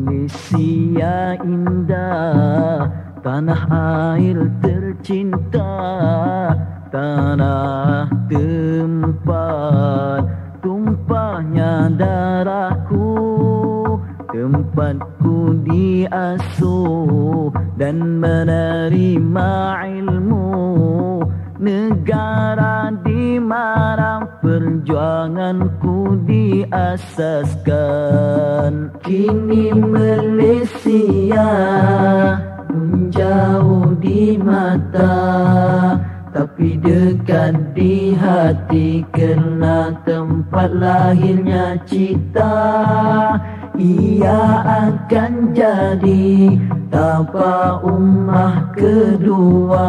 Malaysia indah, tanah air tercinta, tanah tempat tumpahnya darahku, tempatku diasuh dan menerima ilmu, negara di mana perjuanganku diasaskan. Kini Malaysia menjauh di mata, tapi dekat di hati kerana tempat lahirnya cita. Ia akan jadi tapak ummah kedua.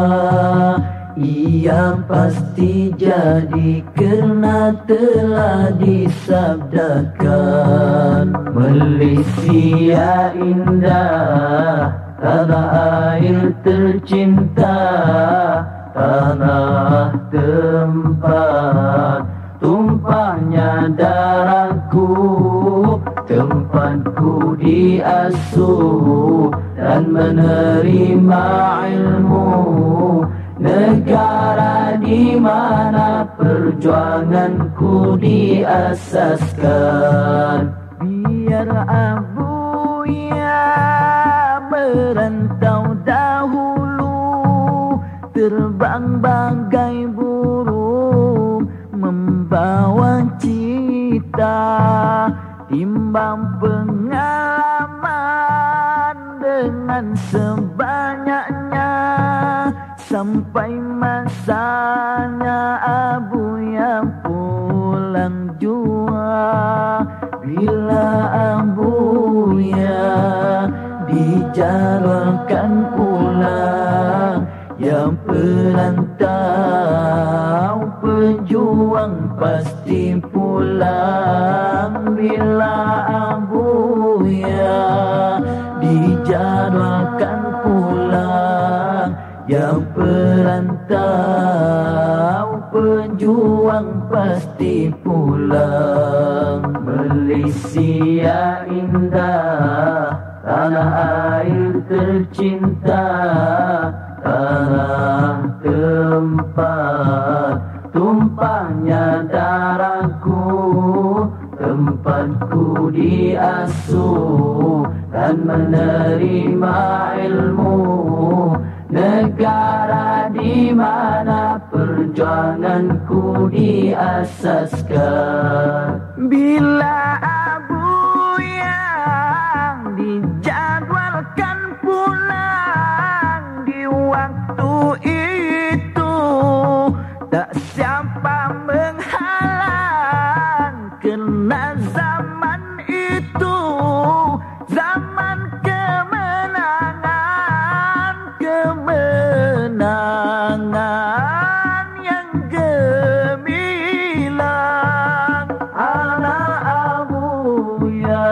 Ia pasti jadi kerana telah disabdakan. Malaysia indah, tanah air tercinta, tanah tempat tumpahnya darahku, tempatku diasuh dan menerima ilmu, negara di mana perjuanganku diasaskan. Biar abuya merantau dahulu, terbang bagai burung membawa cita, timbang pengalaman dengan sebanyaknya, sampai masanya abuya pulang jua. Bila abuya dijalankan pulang, yang perantau pejuang pasti pulang. Bila abuya dijalankan pulang, yang perantau pejuang pasti pulang. Malaysia indah, tanah air tercinta, tanah tempat tumpahnya darahku, tempatku diasuh dan menerima ilmu, negara di mana perjuanganku diasaskan. Bila abuya dijadwalkan pulang di waktu itu, tak siapa menghalang, kerana zaman itu zaman kemenangan, kemenangan yang gemilang. Anak abuya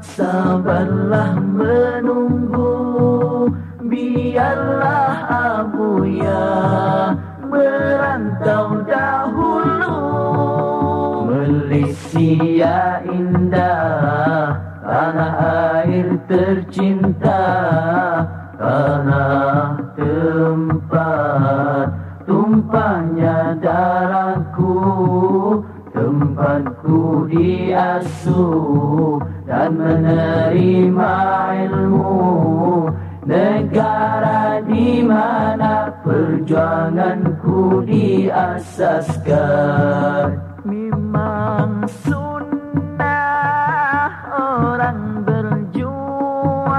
sabarlah menunggu, biarlah abuya merantau dahulu. Malaysia indah, tanah air tercinta, tanah tempat tumpahnya darahku, tempatku diasuh dan menerima ilmu, negara di mana perjuanganku diasaskan. Memang sunnah orang berjuang,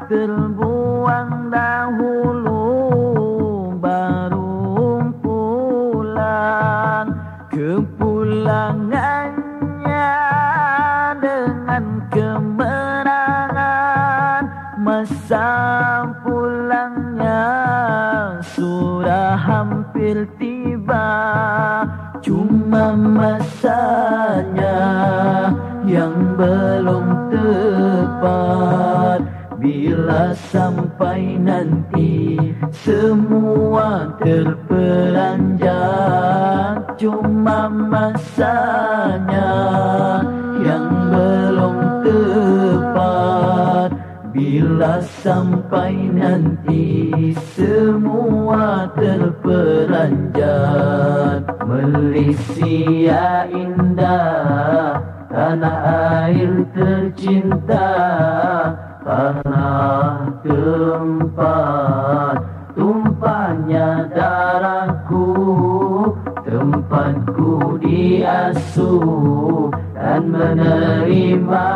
terbuang dahulu baru pulang. Kepulangannya dengan kemenangan, masa pulangnya sudah hampir tiba. Cuma masanya yang belum tepat. Bila sampai nanti semua terperanjat, cuma masanya yang belum tepat. Bila sampai nanti semua terperanjat, Malaysia indah, tanah air tercinta, tanah tempat tumpahnya darahku, tempatku diasuh dan menerima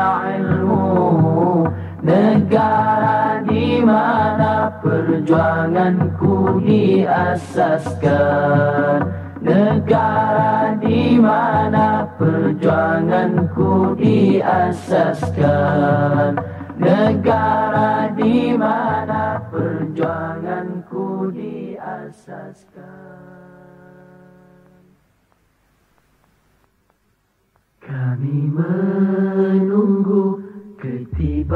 ilmu. Negara di mana perjuanganku diasaskan, negara di mana perjuanganku diasaskan, negara di mana perjuanganku diasaskan. Kami menunggu ketibaanmu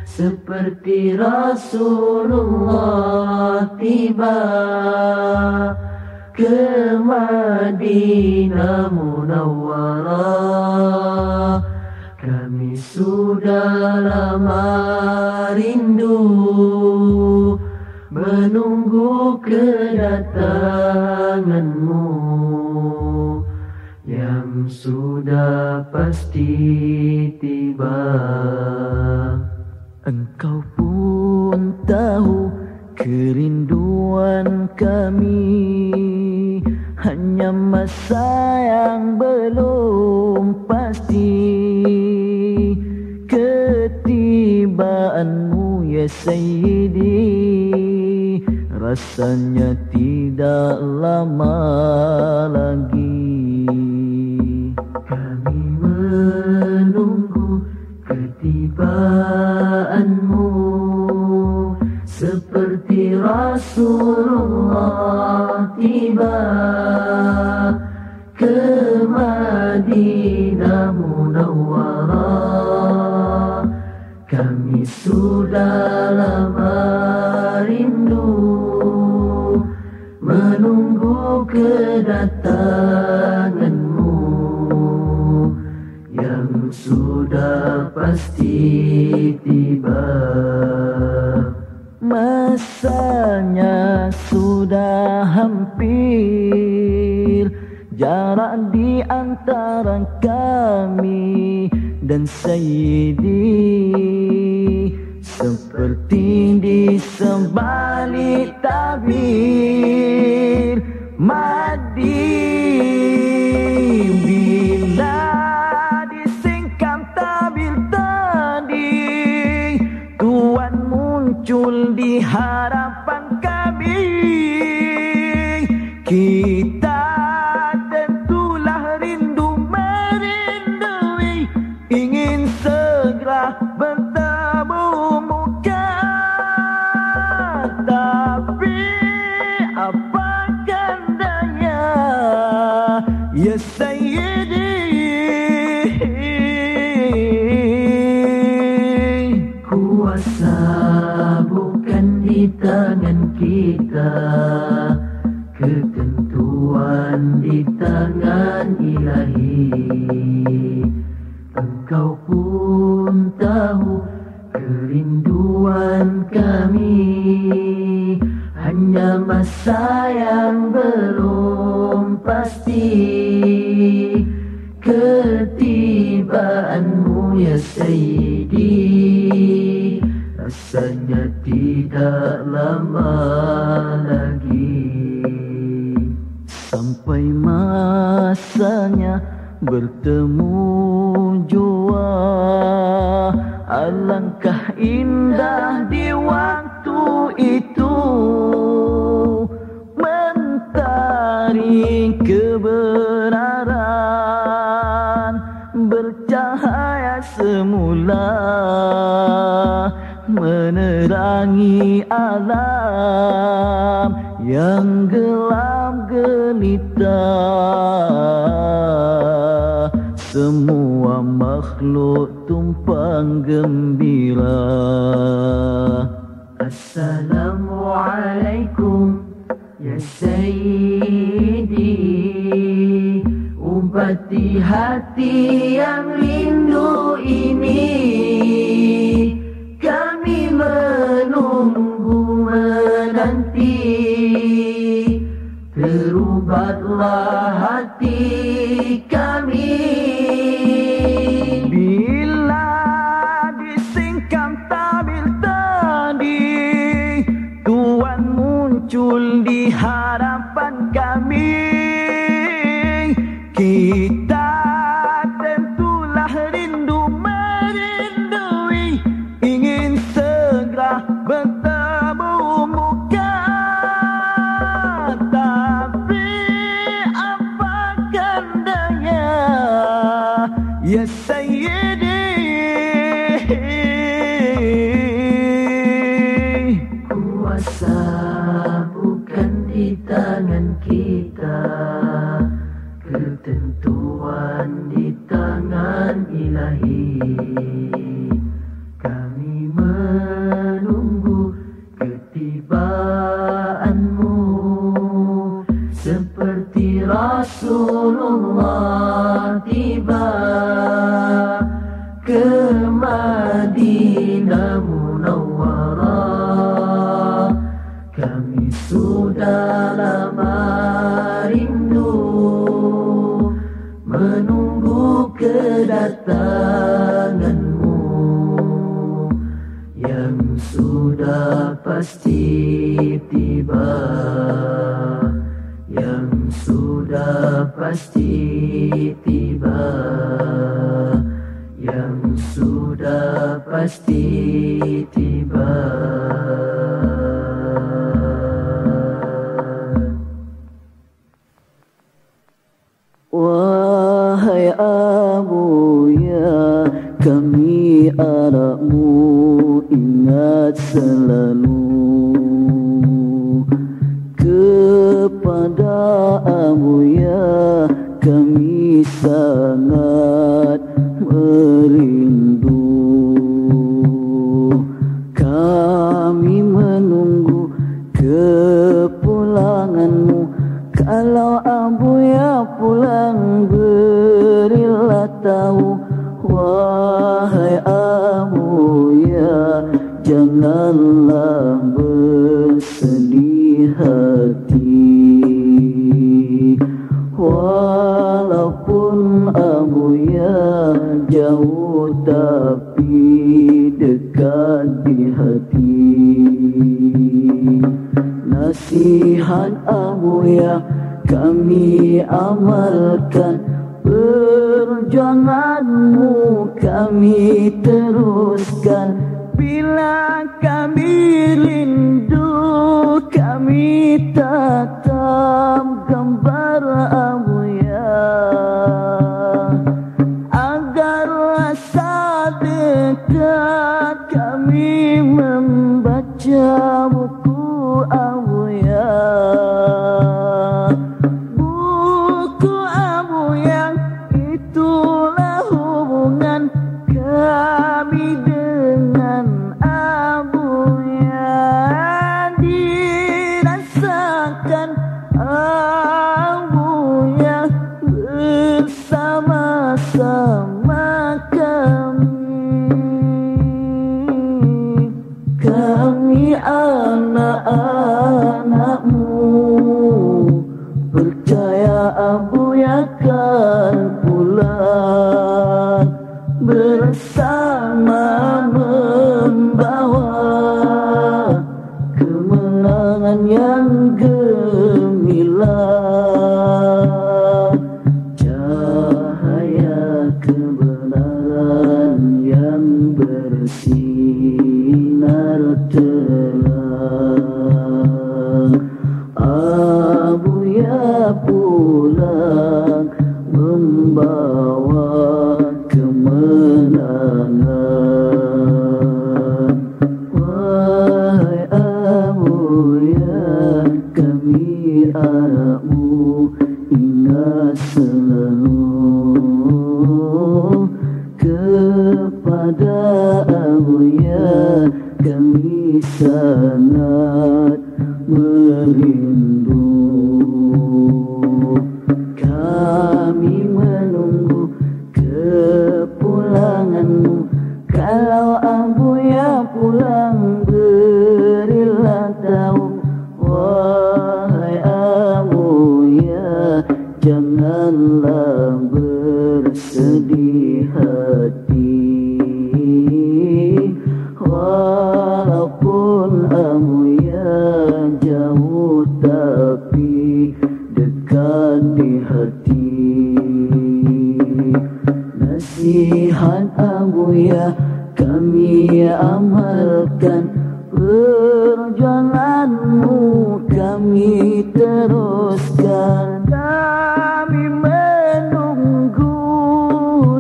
seperti Rasulullah tiba ke Madinah Munawwarah. Kami sudah lama rindu menunggu kedatanganmu yang sudah pasti tiba. Engkau pun tahu kerinduan kami, hanya masa yang belum pasti. Ketibaanmu ya Sayyidi, rasanya tidak lama lagi. Kami menunggu ketibaanmu seperti Rasulullah tiba ke Madinah Munawwarah. Kami sudah lama rindu menunggu kedatanganmu yang sudah pasti tiba. Masanya sudah hampir, jarak di antara kami dan Sayyidi seperti di sebalik tabir Madi. Bila disingkap tabir tadi, Tuhan muncul di hadapan kami. Kita tentulah rindu merindui, ingin segera bertemu muka. Tapi apakah daya ya Sayyidi, kuasa bukan di tangan kita, ketentuan di tangan Ilahi. Engkau pun tahu kerinduan kami, hanya masa yang belum pasti. Ketibaanmu ya Sayyidi, rasanya tidak lama lagi. Sampai masanya bertemu jua, alangkah indah di waktu itu. Mentari kebenaran bercahaya semula, menerangi alam yang gelap gelita. Semua makhluk tumpang gembira. Assalamualaikum ya Sayyidi, hati-hati yang rindu ini kami menunggu menanti. Terubatlah hati kami bila disingkam tabir tadi Tuhan muncul di hadapan kami. Kita tentulah rindu merindui, ingin segera bertemu muka. Tapi apakan daya, ya Sayyidi, kuasa bukan di tangan kita, ketentuan di tangan Ilahi. Kami menunggu ketibaanmu seperti Rasulullah tiba ke Madinah Munawwarah. Kami sudah lama rindu menunggu kedatanganmu yang sudah pasti tiba, yang sudah pasti tiba, yang sudah pasti tiba. Wahai Abu ya, kami anakmu ingat selalu kepada Abu ya, kami sangat merindu. Kami menunggu kepulanganmu. Kalau Abu ya pulang, berilah tahu. Wahai Abu ya, janganlah bersedih hati. Walaupun Abu ya jauh, tapi dekat di hati. Nasihat Abu ya kami amalkan, perjuanganmu kami teruskan. Bila kami rindu, kami tatap gambar Abu ya, agar rasa dekat kami membaca buku Abu ya. Buku Abu ya, itulah hubungan kami dengan Abu ya. Dirasakan Abu ya bersama-sama kami anak-anakmu. Percaya Abu ya akan pulang bersama, membawa kemenangan yang gemilang, cahaya kebenaran yang bersinar terang. Abu ya pulang membawa kemenangan. Wahai Abu ya, kami anakmu ingat selalu kepada Abu ya, kami sangat merindu. Kami tahu. Wahai Abu ya, janganlah bersedih hati. Walaupun Abu ya jauh tapi dekat di hati. Nasihat Abu ya kami amalkan, perjuanganmu kami teruskan. Kami menunggu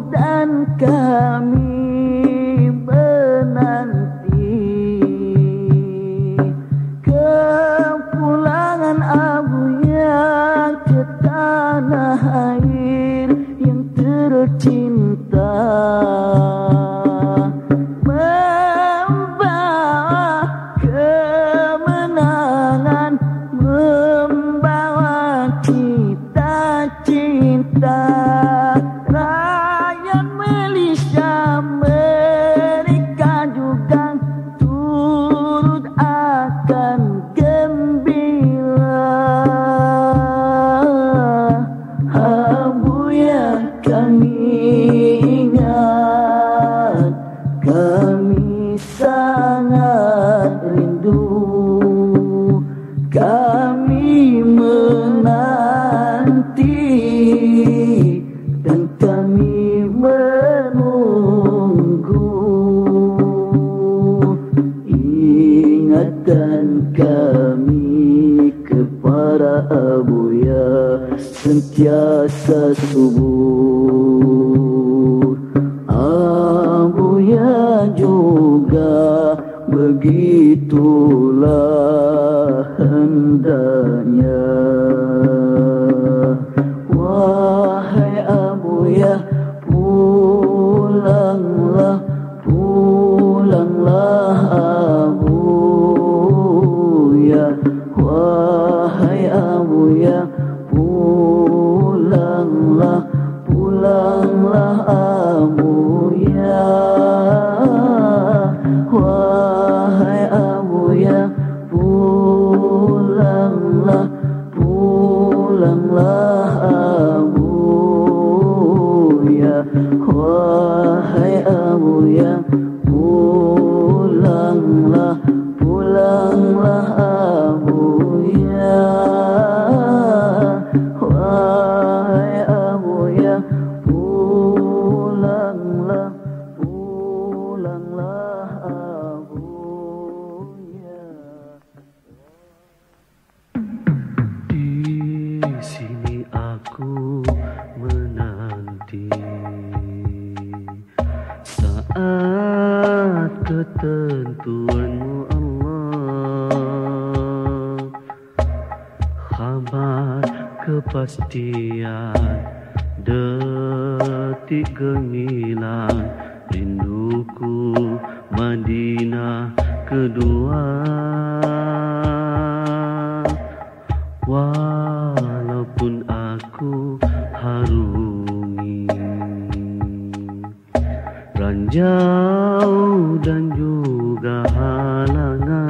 dan kami menanti kepulangan Abu ya ke tanah air yang tercinta. Rakyat Malaysia mereka juga turut akan gembira. Abu ya kami ingat, kami sangat rindu, kami menanti dan kami menunggu. Ingatan kami kepada Abu ya sentiasa subur. Abu ya juga begitulah hendaknya. Wahai Abu ya, pulanglah, pulanglah Abu ya. Wahai Abu ya, pulanglah, pulanglah Abu ya. Wahai Abu ya, pulanglah, pulanglah Abu ya. Wahai Abu ya, pulanglah, pulanglah Abu ya. Wahai Abu ya, pulanglah, pulanglah Abu ya. Di sini aku menanti saat ketentuanmu Allah. Khabar kepastian detik gemilang, rinduku Madinah kedua. Walaupun aku harungi ranjau dan juga halangan,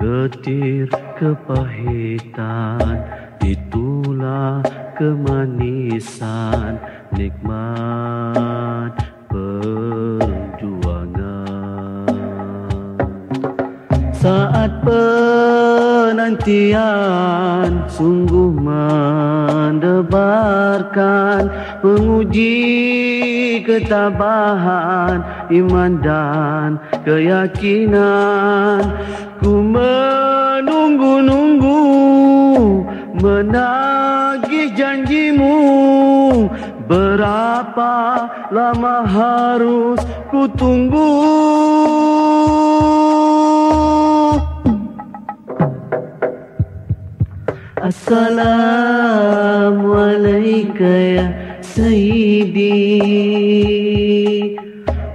getir kepahitan itulah kemanisan nikmat perjuangan. Saat penantian sungguh mendebarkan, menguji ketabahan iman dan keyakinan. Ku menunggu-nunggu, menagih janjimu. Berapa lama harus ku tunggu? Assalamualaikum ya Sayyidi.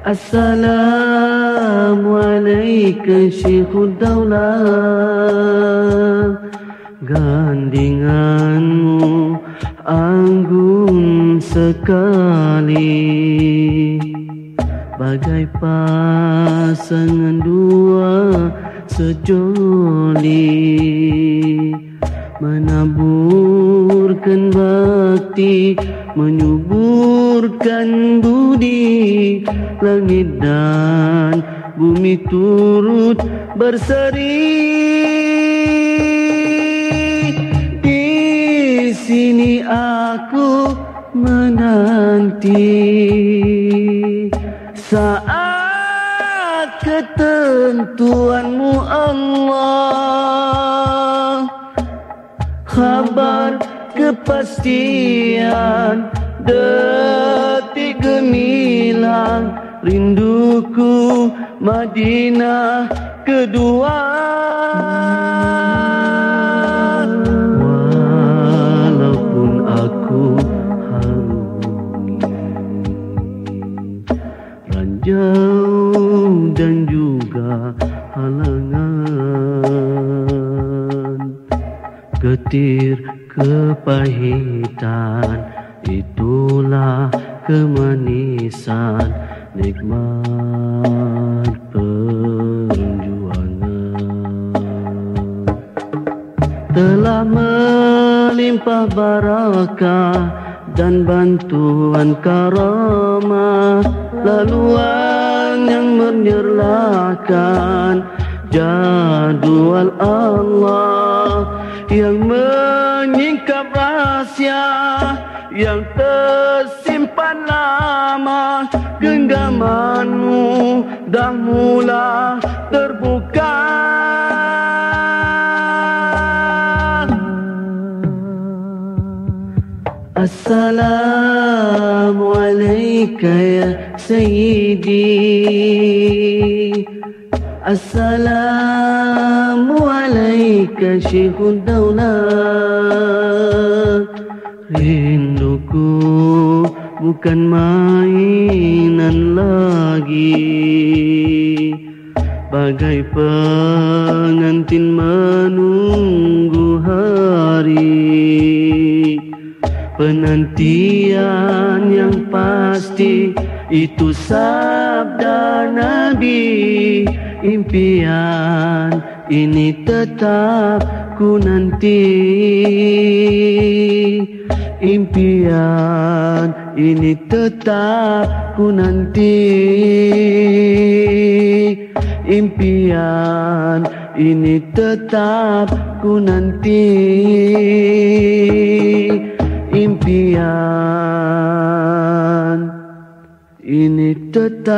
Assalamualaikum Syekhud Daulah. Gandinganmu anggun sekali, bagai pasangan dua sejoli, menaburkan bakti, menyuburkan budi, langit dan bumi turut berseri. Di sini aku menanti saat ketentuanmu Allah, kabar kepastian detik gemilang, rinduku Madinah kedua. Walaupun aku harungi ranjau dan juga halangan, getir kepahitan, itulah kemanisan nikmat perjuangan. Telah melimpah barakah dan bantuan karamah, laluan yang menyerlakan jadual Allah, yang menyingkap rahasia yang tersimpan lama. Genggamanmu dah mula terbuka. Assalamualaikum ya Sayyidi, Assalamualaikum Syekhul Daulah. Rinduku bukan mainan lagi, bagai pengantin menunggu hari. Penantian yang pasti itu sabda Nabi, impian ini tetap ku nanti. Impian ini tetap ku nanti. Impian ini tetap ku nanti. Impian ini tetap